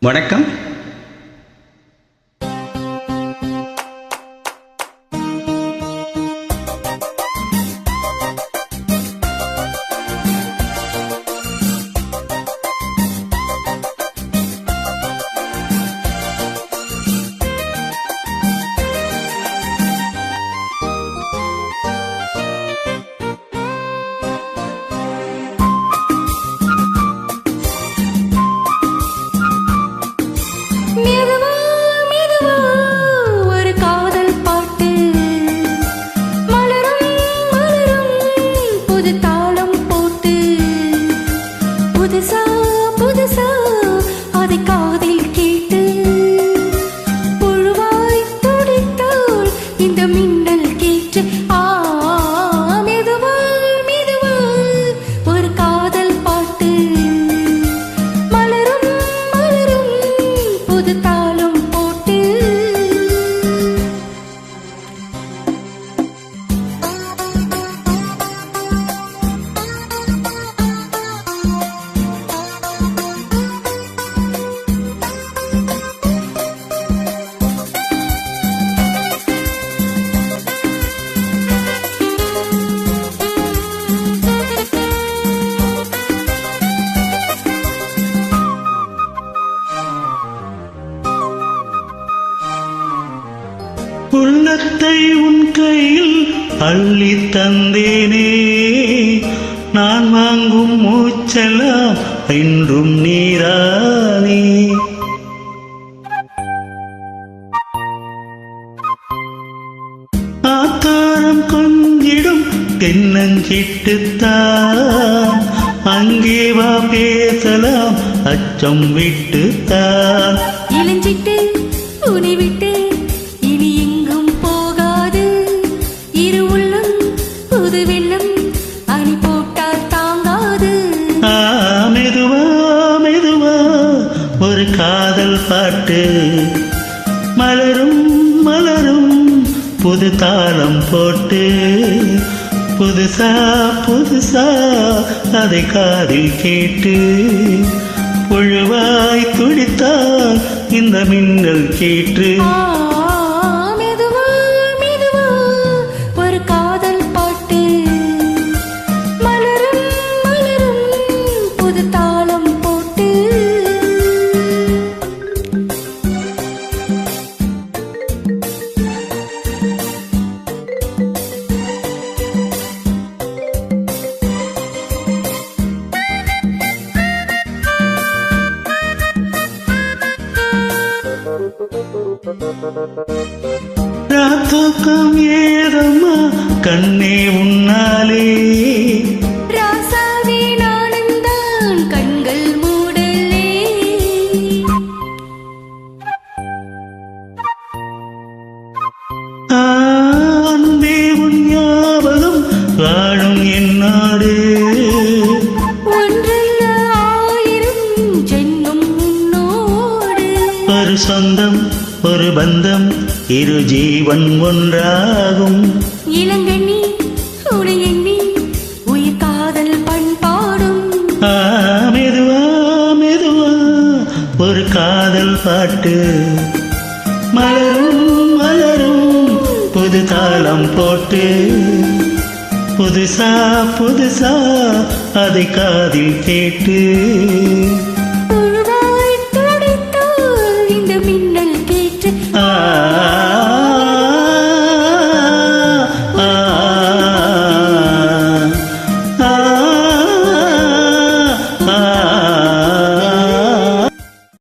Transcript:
வணக்கம். உள்ளத்தை உன் கையில் அள்ளி தந்தேனே, நான் வாங்கும் மூச்செல்லாம் என்றும் நீரானே. ஆத்தாரம் கொஞ்சிடும் தென்னஞ்சிட்டுத்தான், அங்கே வா பேசலாம் அச்சம் விட்டுத்தான். இளஞ்சிட்டு உனை விட்டு இனி எங்கும் போகாது, இரு உள்ளம் புது வெள்ளம் அணி போட்டால் தாங்காது. மெதுவா மெதுவா ஒரு காதல் பாட்டு, மலரும் மலரும் புது தாளம் போட்டு, புதுசா புதுசா அதை காதில் கேட்டு, புழுவாய் துடித்தால் இந்த மின்னல் கீற்று. மெதுவா மெதுவா ஒரு காதல் பாட்டு, மலரும் மலரும் புது தாளம் போட்டு. ராத்தோக்கம் ஏதம்மா கண்ணே உன்னாலே, ராசாவே நானுந்தான் கண்கள் மூடலே. அன்பே உன் ஞாபகம் வாழும் என்னாடு, ஒன்றல்ல ஆயிரம் ஜென்மம் உன்னோடு. ஒரு சொந்தம் ஒரு பந்தம் இரு ஜீவன் ஒன்றாகும். இளங்கண்ணி உனை எண்ணி உயிர் காதல் பண்பாடும். மெதுவா மெதுவா ஒரு காதல் பாட்டு, மலரும் மலரும் புது தாளம் போட்டு, புதுசா புதுசா அதை காதில் கேட்டு.